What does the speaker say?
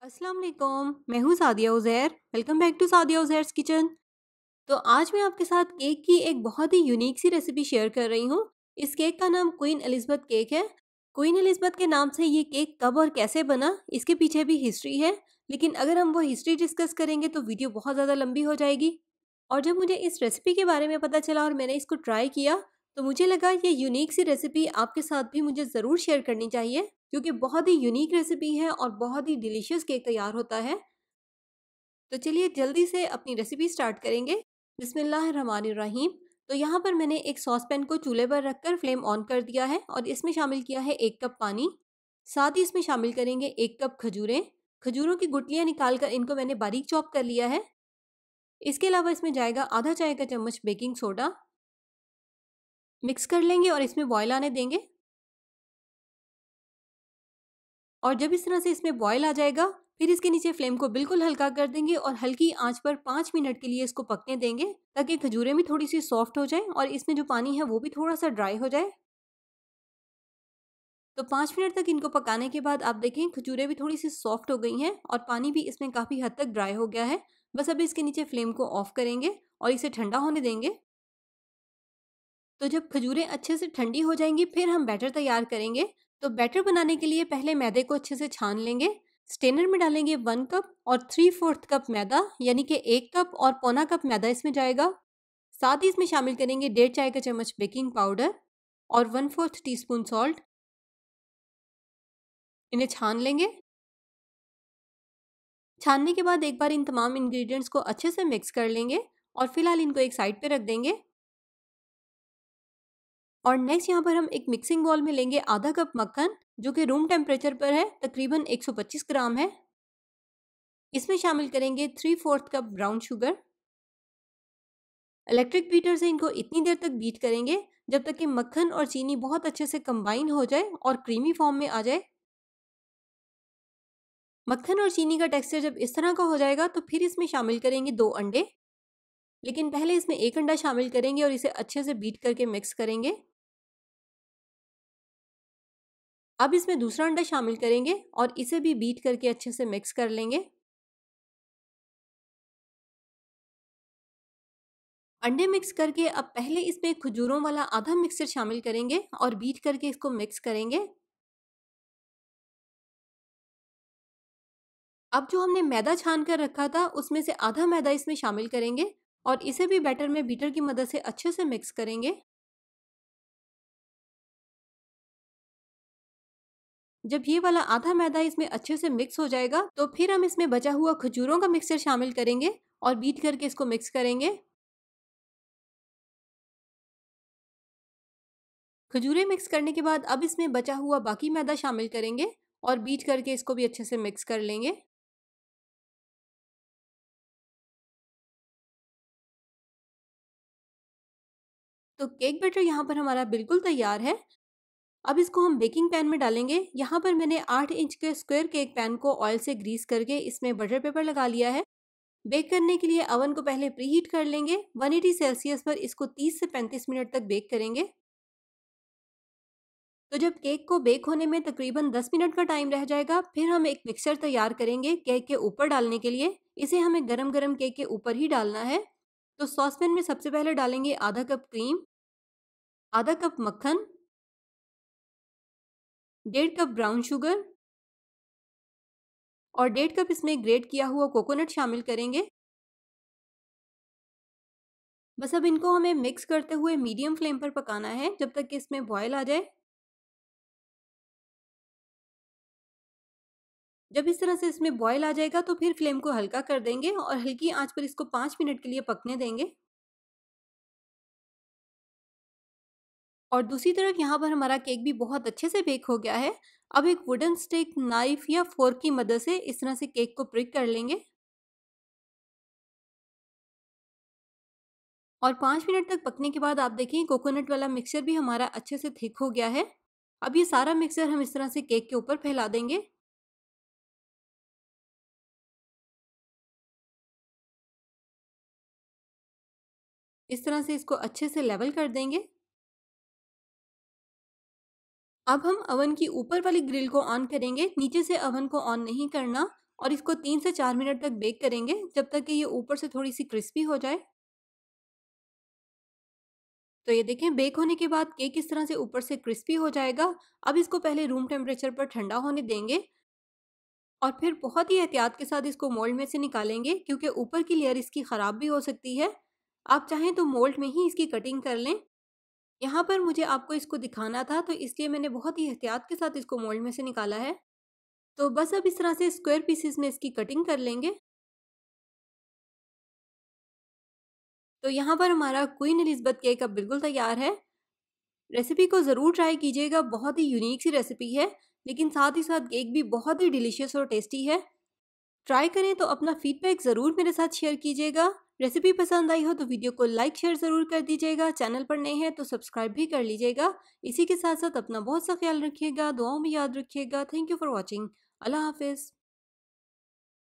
अस्सलाम वालेकुम, मैं हूँ Sadia Uzair. Welcome back to Sadia Uzair's kitchen. तो आज मैं आपके साथ केक की एक बहुत ही यूनिक सी रेसिपी शेयर कर रही हूँ। इस केक का नाम क्वीन एलिज़ाबेथ केक है। क्वीन एलिज़ाबेथ के नाम से ये केक कब और कैसे बना, इसके पीछे भी हिस्ट्री है। लेकिन अगर हम वो हिस्ट्री डिस्कस करेंगे तो वीडियो बहुत ज़्यादा लंबी हो जाएगी। और जब मुझे इस रेसिपी के बारे में पता चला और मैंने इसको ट्राई किया, तो मुझे लगा ये यूनिक सी रेसिपी आपके साथ भी मुझे ज़रूर शेयर करनी चाहिए, क्योंकि बहुत ही यूनिक रेसिपी है और बहुत ही डिलीशियस केक तैयार होता है। तो चलिए जल्दी से अपनी रेसिपी स्टार्ट करेंगे। बिस्मिल्लाहिर्रहमानिर्रहीम। तो यहाँ पर मैंने एक सॉस पैन को चूल्हे पर रखकर फ्लेम ऑन कर दिया है और इसमें शामिल किया है 1 कप पानी। साथ ही इसमें शामिल करेंगे 1 कप खजूरें। खजूरों की गुठलियाँ निकाल कर इनको मैंने बारीक चॉप कर लिया है। इसके अलावा इसमें जाएगा आधा चाय का चम्मच बेकिंग सोडा। मिक्स कर लेंगे और इसमें बॉयल आने देंगे। और जब इस तरह से इसमें बॉयल आ जाएगा, फिर इसके नीचे फ्लेम को बिल्कुल हल्का कर देंगे और हल्की आंच पर 5 मिनट के लिए इसको पकने देंगे, ताकि खजूरें भी थोड़ी सी सॉफ्ट हो जाए और इसमें जो पानी है वो भी थोड़ा सा ड्राई हो जाए। तो 5 मिनट तक इनको पकाने के बाद आप देखें खजूरें भी थोड़ी सी सॉफ्ट हो गई हैं और पानी भी इसमें काफ़ी हद तक ड्राई हो गया है। बस अभी इसके नीचे फ्लेम को ऑफ करेंगे और इसे ठंडा होने देंगे। तो जब खजूरें अच्छे से ठंडी हो जाएंगी, फिर हम बैटर तैयार करेंगे। तो बैटर बनाने के लिए पहले मैदे को अच्छे से छान लेंगे। स्टेनर में डालेंगे 1 कप और 3/4 कप मैदा, यानी कि 1 कप और पौना कप मैदा इसमें जाएगा। साथ ही इसमें शामिल करेंगे 1.5 चाय का चम्मच बेकिंग पाउडर और 1/4 टीस्पून सॉल्ट। इन्हें छान लेंगे। छानने के बाद एक बार इन तमाम इंग्रेडिएंट्स को अच्छे से मिक्स कर लेंगे और फिलहाल इनको एक साइड पे रख देंगे। और नेक्स्ट यहाँ पर हम एक मिक्सिंग बाउल में लेंगे आधा कप मक्खन, जो कि रूम टेम्परेचर पर है, तकरीबन 125 ग्राम है। इसमें शामिल करेंगे 3/4 cup brown sugar. Electric beater से इनको इतनी देर तक बीट करेंगे जब तक कि मक्खन और चीनी बहुत अच्छे से कंबाइन हो जाए और क्रीमी फॉर्म में आ जाए। मक्खन और चीनी का टेक्सचर जब इस तरह का हो जाएगा, तो फिर इसमें शामिल करेंगे 2 अंडे। लेकिन पहले इसमें 1 अंडा शामिल करेंगे और इसे अच्छे से बीट करके मिक्स करेंगे। अब इसमें दूसरा अंडा शामिल करेंगे और इसे भी बीट करके अच्छे से मिक्स कर लेंगे। अंडे मिक्स करके अब पहले इसमें खजूरों वाला आधा मिक्सचर शामिल करेंगे और बीट करके इसको मिक्स करेंगे। अब जो हमने मैदा छान कर रखा था, उसमें से आधा मैदा इसमें शामिल करेंगे और इसे भी बैटर में बीटर की मदद से अच्छे से मिक्स करेंगे। जब ये वाला आधा मैदा इसमें अच्छे से मिक्स हो जाएगा, तो फिर हम इसमें बचा हुआ खजूरों का मिक्सचर शामिल करेंगे और बीट करके इसको मिक्स करेंगे। खजूरें मिक्स करने के बाद अब इसमें बचा हुआ बाकी मैदा शामिल करेंगे और बीट करके इसको भी अच्छे से मिक्स कर लेंगे। तो केक बैटर यहाँ पर हमारा बिल्कुल तैयार है। अब इसको हम बेकिंग पैन में डालेंगे। यहाँ पर मैंने 8 इंच के स्क्वायर केक पैन को ऑयल से ग्रीस करके इसमें बटर पेपर लगा लिया है। बेक करने के लिए अवन को पहले प्रीहीट कर लेंगे। 180 सेल्सियस पर इसको 30 से 35 मिनट तक बेक करेंगे। तो जब केक को बेक होने में तकरीबन 10 मिनट का टाइम रह जाएगा, फिर हम एक मिक्सचर तैयार करेंगे केक के ऊपर डालने के लिए। इसे हमें गरम गरम केक के ऊपर ही डालना है। तो सॉस पैन में सबसे पहले डालेंगे आधा कप क्रीम, आधा कप मक्खन, 1.5 कप ब्राउन शुगर और 1.5 कप इसमें ग्रेट किया हुआ कोकोनट शामिल करेंगे। बस अब इनको हमें मिक्स करते हुए मीडियम फ्लेम पर पकाना है जब तक कि इसमें बॉयल आ जाए। जब इस तरह से इसमें बॉयल आ जाएगा, तो फिर फ्लेम को हल्का कर देंगे और हल्की आंच पर इसको 5 मिनट के लिए पकने देंगे। और दूसरी तरफ यहाँ पर हमारा केक भी बहुत अच्छे से बेक हो गया है। अब एक वुडन स्टिक, नाइफ या फोर्क की मदद से इस तरह से केक को प्रिक कर लेंगे और 5 मिनट तक पकने के बाद आप देखें कोकोनट वाला मिक्सचर भी हमारा अच्छे से थिक हो गया है। अब ये सारा मिक्सचर हम इस तरह से केक के ऊपर फैला देंगे। इस तरह से इसको अच्छे से लेवल कर देंगे। अब हम अवन की ऊपर वाली ग्रिल को ऑन करेंगे, नीचे से अवन को ऑन नहीं करना। और इसको 3 से 4 मिनट तक बेक करेंगे, जब तक कि ये ऊपर से थोड़ी सी क्रिस्पी हो जाए। तो ये देखें, बेक होने के बाद केक इस तरह से ऊपर से क्रिस्पी हो जाएगा। अब इसको पहले रूम टेम्परेचर पर ठंडा होने देंगे और फिर बहुत ही एहतियात के साथ इसको मोल्ड में से निकालेंगे, क्योंकि ऊपर की लेयर इसकी ख़राब भी हो सकती है। आप चाहें तो मोल्ड में ही इसकी कटिंग कर लें। यहाँ पर मुझे आपको इसको दिखाना था, तो इसलिए मैंने बहुत ही एहतियात के साथ इसको मोल्ड में से निकाला है। तो बस अब इस तरह से स्क्वायर पीसेस में इसकी कटिंग कर लेंगे। तो यहाँ पर हमारा क्वीन एलिज़ाबेथ केक अब बिल्कुल तैयार है। रेसिपी को ज़रूर ट्राई कीजिएगा, बहुत ही यूनिक सी रेसिपी है, लेकिन साथ ही साथ केक भी बहुत ही डिलीशियस और टेस्टी है। ट्राई करें तो अपना फीडबैक ज़रूर मेरे साथ शेयर कीजिएगा। रेसिपी पसंद आई हो तो वीडियो को लाइक शेयर ज़रूर कर दीजिएगा। चैनल पर नए हैं तो सब्सक्राइब भी कर लीजिएगा। इसी के साथ साथ अपना बहुत सा ख्याल रखिएगा, दुआओं में याद रखिएगा। Thank you for watching. अल्लाह हाफिज़।